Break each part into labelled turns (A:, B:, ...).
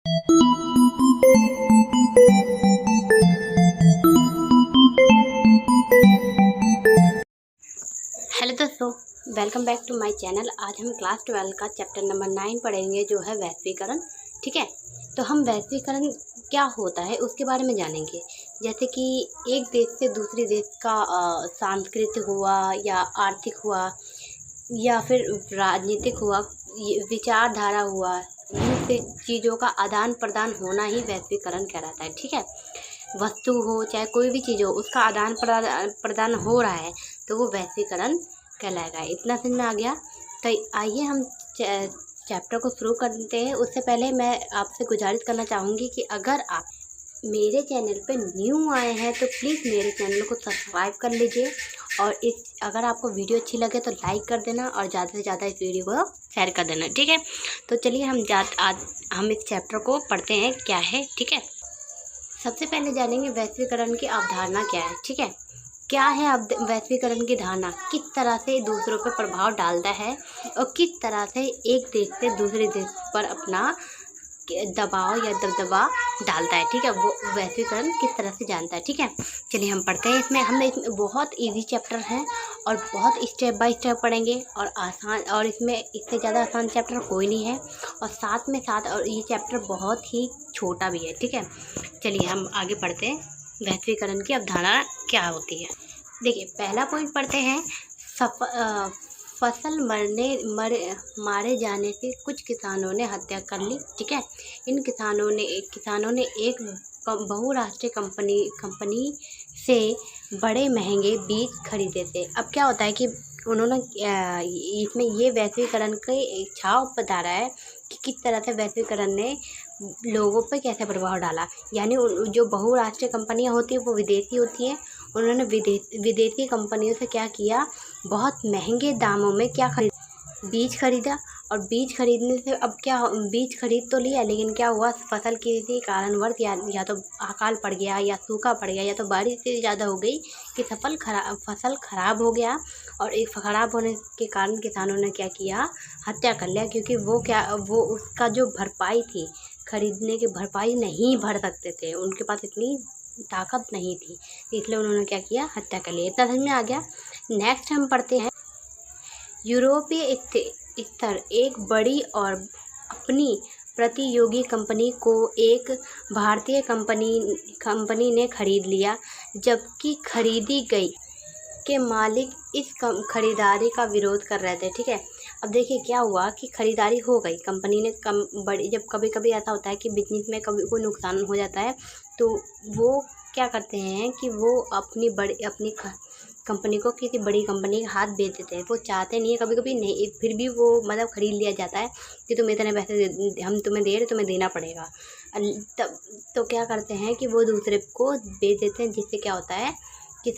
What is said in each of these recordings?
A: Hello दोस्तों, welcome back to my channel. आज हम क्लास 12 का चैप्टर नंबर 9 पढ़ेंगे, जो है वैश्वीकरण। ठीक है, तो हम वैश्वीकरण क्या होता है उसके बारे में जानेंगे। जैसे कि एक देश से दूसरे देश का सांस्कृतिक हुआ या आर्थिक हुआ या फिर राजनीतिक हुआ, विचारधारा हुआ, इन से चीज़ों का आदान प्रदान होना ही वैश्वीकरण कहलाता है। ठीक है, वस्तु हो चाहे कोई भी चीज़ हो, उसका आदान प्रदान हो रहा है तो वो वैश्वीकरण कहलाएगा। इतना समझ में आ गया। तो आइए हम चैप्टर को शुरू करते हैं। उससे पहले मैं आपसे गुजारिश करना चाहूँगी कि अगर आप मेरे चैनल पे न्यू आए हैं तो प्लीज़ मेरे चैनल को सब्सक्राइब कर लीजिए, और अगर आपको वीडियो अच्छी लगे तो लाइक कर देना और ज़्यादा से ज़्यादा इस वीडियो को शेयर कर देना। ठीक है, तो चलिए आज हम इस चैप्टर को पढ़ते हैं क्या है। ठीक है, सबसे पहले जानेंगे वैश्वीकरण की अवधारणा क्या है। ठीक है, क्या है अब वैश्वीकरण की धारणा, किस तरह से दूसरों पर प्रभाव डालता है और किस तरह से एक देश से दूसरे देश पर अपना दबाव या दबदबा डालता है। ठीक है, वो वैश्वीकरण किस तरह से जानता है। ठीक है, चलिए हम पढ़ते हैं। इसमें बहुत इजी चैप्टर है और बहुत स्टेप बाय स्टेप पढ़ेंगे और आसान, और इसमें इससे ज़्यादा आसान चैप्टर कोई नहीं है, और साथ में और ये चैप्टर बहुत ही छोटा भी है। ठीक है, चलिए हम आगे पढ़ते हैं। वैश्वीकरण की अवधारणा क्या होती है। देखिए, पहला पॉइंट पढ़ते हैं। फसल मारे जाने से कुछ किसानों ने हत्या कर ली। ठीक है, इन किसानों ने एक बहुराष्ट्रीय कंपनी से बड़े महंगे बीज खरीदे थे। अब क्या होता है कि उन्होंने इसमें ये वैश्वीकरण की छाव बता रहा है कि किस तरह से वैश्वीकरण ने लोगों पर कैसे प्रभाव डाला। यानी जो बहुराष्ट्रीय कंपनियां होती हैं वो विदेशी होती हैं। उन्होंने विदेशी कंपनियों से क्या किया, बहुत महंगे दामों में बीज खरीदा। और बीज खरीदने से अब क्या, बीज खरीद तो लिया, लेकिन क्या हुआ, फसल किसी कारणवश या तो अकाल पड़ गया या सूखा पड़ गया या तो बारिश से ज़्यादा हो गई कि फसल खराब हो गया। और एक खराब होने के कारण किसानों ने क्या किया, हत्या कर लिया, क्योंकि वो उसका जो भरपाई थी, खरीदने की भरपाई नहीं भर सकते थे, उनके पास इतनी ताकत नहीं थी, इसलिए उन्होंने क्या किया, हत्या कर लिया। इतना समझ में आ गया। नेक्स्ट हम पढ़ते हैं। यूरोपीय स्तर एक बड़ी और अपनी प्रतियोगी कंपनी को एक भारतीय कंपनी ने खरीद लिया, जबकि खरीदी गई के मालिक इस खरीदारी का विरोध कर रहे थे। ठीक है, अब देखिए क्या हुआ कि खरीदारी हो गई, कंपनी ने जब कभी कभी ऐसा होता है कि बिजनेस में कभी कोई नुकसान हो जाता है तो वो क्या करते हैं कि वो अपनी कंपनी को किसी बड़ी कंपनी के हाथ बेच देते हैं। वो चाहते नहीं है, कभी कभी नहीं, फिर भी वो मतलब खरीद लिया जाता है कि तुम इतने पैसे हम तुम्हें दे रहे, तुम्हें देना पड़ेगा। तब तो क्या करते हैं कि वो दूसरे को बेच देते हैं, जिससे क्या होता है कि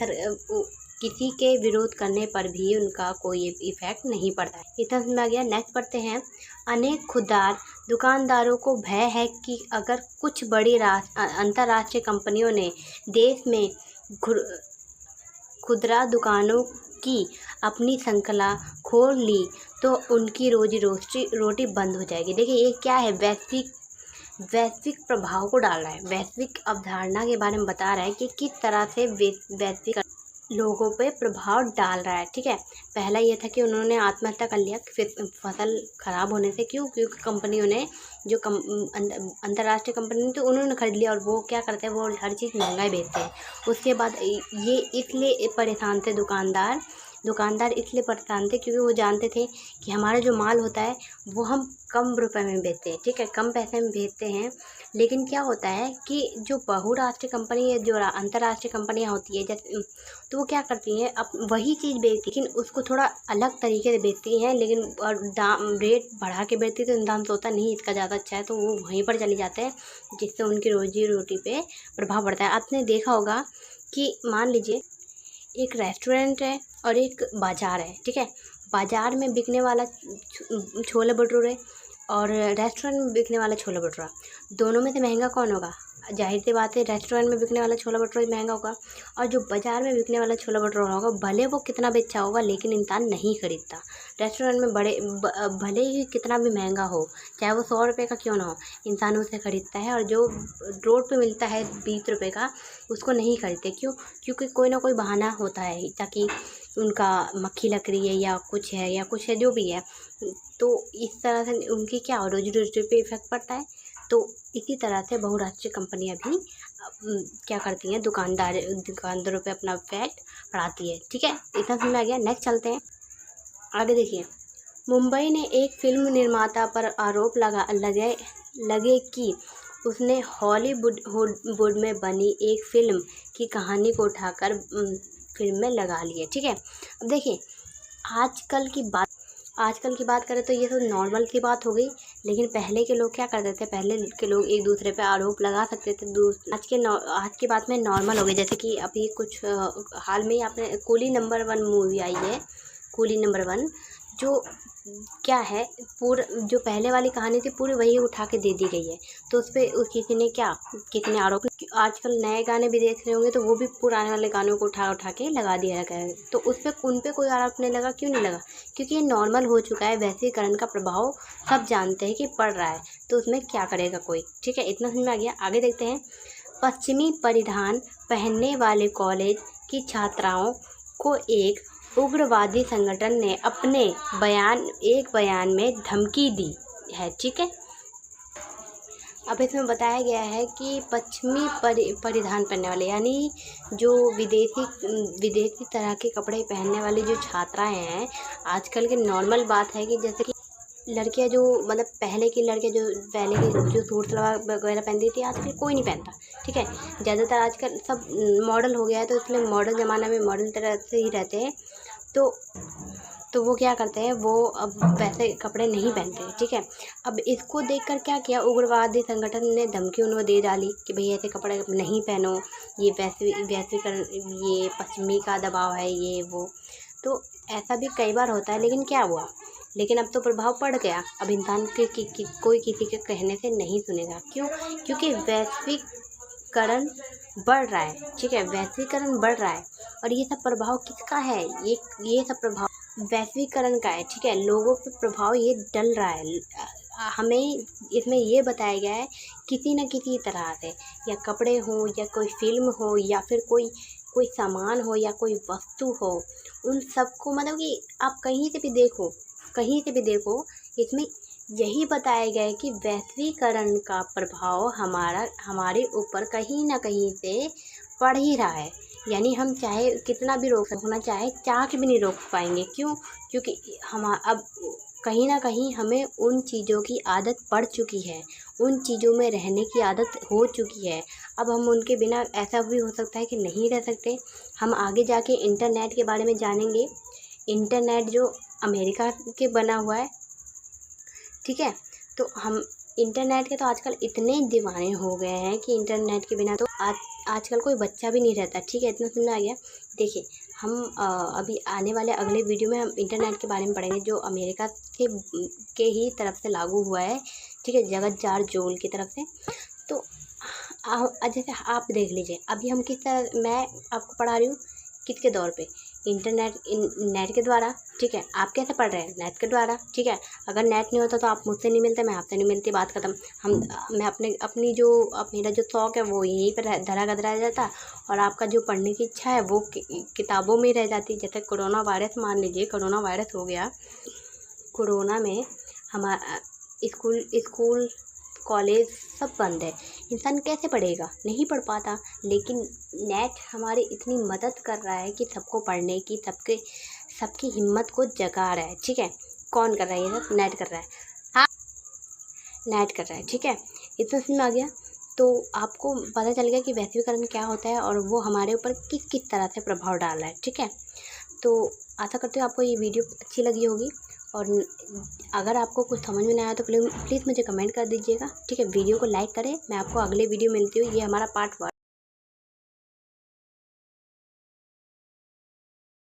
A: किसी के विरोध करने पर भी उनका कोई इफेक्ट नहीं पड़ता है। इतना समझ में आ गया। नेक्स्ट पढ़ते हैं। अनेक खुदरा दुकानदारों को भय है कि अगर कुछ बड़ी अंतर्राष्ट्रीय कंपनियों ने देश में खुदरा दुकानों की अपनी श्रृंखला खोल ली तो उनकी रोटी बंद हो जाएगी। देखिए ये क्या है, वैश्विक प्रभाव को डाल रहा है, वैश्विक अवधारणा के बारे में बता रहा है कि किस तरह से वैश्विक लोगों पे प्रभाव डाल रहा है। ठीक है, पहला ये था कि उन्होंने आत्महत्या कर लिया फसल खराब होने से। क्योंकि कंपनियों ने जो अंतर्राष्ट्रीय कंपनी तो उन्होंने खरीद लिया, और वो क्या करते हैं, वो हर चीज़ महंगा बेचते हैं। उसके बाद ये इसलिए परेशान थे दुकानदार इसलिए परेशान थे क्योंकि वो जानते थे कि हमारा जो माल होता है वो हम कम रुपए में बेचते हैं। ठीक है, कम पैसे में बेचते हैं, लेकिन क्या होता है कि जो बहुराष्ट्रीय कंपनी है, जो अंतर्राष्ट्रीय कंपनियां होती है, जैसे तो वो क्या करती हैं, अब वही चीज़ बेचती, लेकिन उसको थोड़ा अलग तरीके से बेचती हैं, लेकिन और दाम रेट बढ़ा के बेचती है। तो इंसान सोचता नहीं इसका ज़्यादा अच्छा है, तो वो वहीं पर चले जाते हैं, जिससे उनकी रोजी रोटी पे प्रभाव पड़ता है। आपने देखा होगा कि मान लीजिए एक रेस्टोरेंट है और एक बाज़ार है। ठीक है, बाज़ार में बिकने वाला छोले भटूरे और रेस्टोरेंट में बिकने वाला छोले भटूरा, दोनों में से महंगा कौन होगा? जाहिर सी बात है रेस्टोरेंट में बिकने वाला छोला भटूरा महंगा होगा, और जो बाज़ार में बिकने वाला छोला भटूरा होगा भले वो कितना भी अच्छा होगा लेकिन इंसान नहीं खरीदता। रेस्टोरेंट में भले ही कितना भी महंगा हो, चाहे वो 100 रुपये का क्यों ना हो, इंसान उसे खरीदता है। और जो रोड पे मिलता है 20 रुपये का, उसको नहीं खरीदते। क्यों? क्योंकि कोई ना कोई बहाना होता है, ताकि उनका मक्खी लग रही है या कुछ है जो भी है, तो इस तरह से उनकी क्या रोजी रोटी पे इफेक्ट पड़ता है। तो इसी तरह से बहुराष्ट्रीय कंपनियां भी क्या करती हैं, दुकानदारों पे अपना फैक्ट बढ़ाती है। ठीक है, इतना समझ में आ गया। नेक्स्ट चलते हैं आगे। देखिए, मुंबई ने एक फिल्म निर्माता पर आरोप लगे कि उसने हॉलीवुड में बनी एक फिल्म की कहानी को उठाकर फिल्म में लगा लिया। ठीक है, अब देखिए, आजकल की बात करें तो ये तो नॉर्मल की बात हो गई, लेकिन पहले के लोग क्या करते थे, पहले के लोग एक दूसरे पे आरोप लगा सकते थे। आज की बात में नॉर्मल हो गई। जैसे कि अभी कुछ हाल में ही आपने कूली नंबर 1 मूवी आई है, कूली नंबर 1, जो क्या है, जो पहले वाली कहानी थी पूरी वही उठा के दे दी गई है। तो उस पर किसी ने आरोप, आजकल नए गाने भी देख रहे होंगे तो वो भी पुराने वाले गानों को उठा के लगा दिया गया है। तो उन पे कोई आरोप नहीं लगा। क्यों नहीं लगा? क्योंकि ये नॉर्मल हो चुका है। वैश्वीकरण का प्रभाव सब जानते हैं कि पड़ रहा है, तो उसमें क्या करेगा कोई। ठीक है, इतना समझ में आ गया। आगे देखते हैं। पश्चिमी परिधान पहनने वाले कॉलेज की छात्राओं को एक उग्रवादी संगठन ने एक बयान में धमकी दी है। ठीक है, अब इसमें बताया गया है कि पश्चिमी परिधान पहनने वाले, यानी जो विदेशी तरह के कपड़े पहनने वाली जो छात्राएं हैं, आजकल की नॉर्मल बात है कि जैसे कि लड़कियां जो मतलब पहले की जो सूट सलवार वगैरह पहनती थी, आजकल कोई नहीं पहनता। ठीक है, ज़्यादातर आजकल सब मॉडल हो गया है, तो इसलिए मॉडर्न ज़माना में मॉडर्न तरह से ही रहते हैं। तो वो क्या करते हैं, वो अब वैसे कपड़े नहीं पहनते। ठीक है, अब इसको देखकर क्या किया, उग्रवादी संगठन ने धमकी उन्हें दे डाली कि भाई ऐसे कपड़े नहीं पहनो, ये वैश्वीकरण, ये पश्चिमी का दबाव है, ये वो। तो ऐसा भी कई बार होता है, लेकिन क्या हुआ, लेकिन अब तो प्रभाव पड़ गया। अब इंसान कोई किसी के कहने से नहीं सुनेगा। क्यों? क्योंकि वैश्वीकरण बढ़ रहा है। ठीक है, वैश्वीकरण बढ़ रहा है, और ये सब प्रभाव किसका है? ये सब प्रभाव वैश्वीकरण का है। ठीक है, लोगों पे प्रभाव ये डल रहा है। हमें इसमें ये बताया गया है किसी न किसी तरह से, या कपड़े हो, या कोई फिल्म हो, या फिर कोई सामान हो, या कोई वस्तु हो, उन सबको मतलब कि आप कहीं से भी देखो, इसमें यही बताया गया है कि वैश्वीकरण का प्रभाव हमारे ऊपर कहीं ना कहीं से पड़ ही रहा है। यानी हम चाहे कितना भी रोकना चाहे, चाह के भी नहीं रोक पाएंगे। क्यों? क्योंकि हम अब कहीं ना कहीं हमें उन चीज़ों की आदत पड़ चुकी है, उन चीज़ों में रहने की आदत हो चुकी है। अब हम उनके बिना, ऐसा भी हो सकता है कि नहीं रह सकते। हम आगे जाके इंटरनेट के बारे में जानेंगे। इंटरनेट जो अमेरिका के बना हुआ है। ठीक है, तो हम इंटरनेट के तो आजकल इतने दीवाने हो गए हैं कि इंटरनेट के बिना तो आजकल कोई बच्चा भी नहीं रहता। ठीक है, इतना समझ में आ गया। देखिए, हम अभी आने वाले अगले वीडियो में हम इंटरनेट के बारे में पढ़ेंगे, जो अमेरिका के ही तरफ से लागू हुआ है। ठीक है, जगत जारजोल की तरफ से। तो जैसे आप देख लीजिए, अभी हम मैं आपको पढ़ा रही हूँ किसके दौर पे, नेट के द्वारा। ठीक है, आप कैसे पढ़ रहे हैं? नेट के द्वारा। ठीक है, अगर नेट नहीं होता तो आप मुझसे नहीं मिलते, मैं आपसे नहीं मिलती, बात खत्म। मेरा जो शौक़ है वो यहीं पर धरा रह जाता, और आपका जो पढ़ने की इच्छा है वो किताबों में रह जाती। जैसे कोरोना वायरस, मान लीजिए कोरोना वायरस हो गया, कोरोना में हमारा स्कूल कॉलेज सब बंद है, इंसान कैसे पढ़ेगा? नहीं पढ़ पाता। लेकिन नेट हमारी इतनी मदद कर रहा है कि सबको पढ़ने की, सबकी हिम्मत को जगा रहा है। ठीक है, कौन कर रहा है ये सब? नेट कर रहा है। हाँ, नेट कर रहा है। ठीक है, इतना समझ में आ गया। तो आपको पता चल गया कि वैश्वीकरण क्या होता है और वो हमारे ऊपर किस तरह से प्रभाव डाल रहा है। ठीक है, तो आशा करती हूँ आपको ये वीडियो अच्छी लगी होगी, और अगर आपको कुछ समझ में नहीं आया तो प्लीज़ मुझे कमेंट कर दीजिएगा। ठीक है, वीडियो को लाइक करें। मैं आपको अगले वीडियो मिलती हूँ। ये हमारा पार्ट 1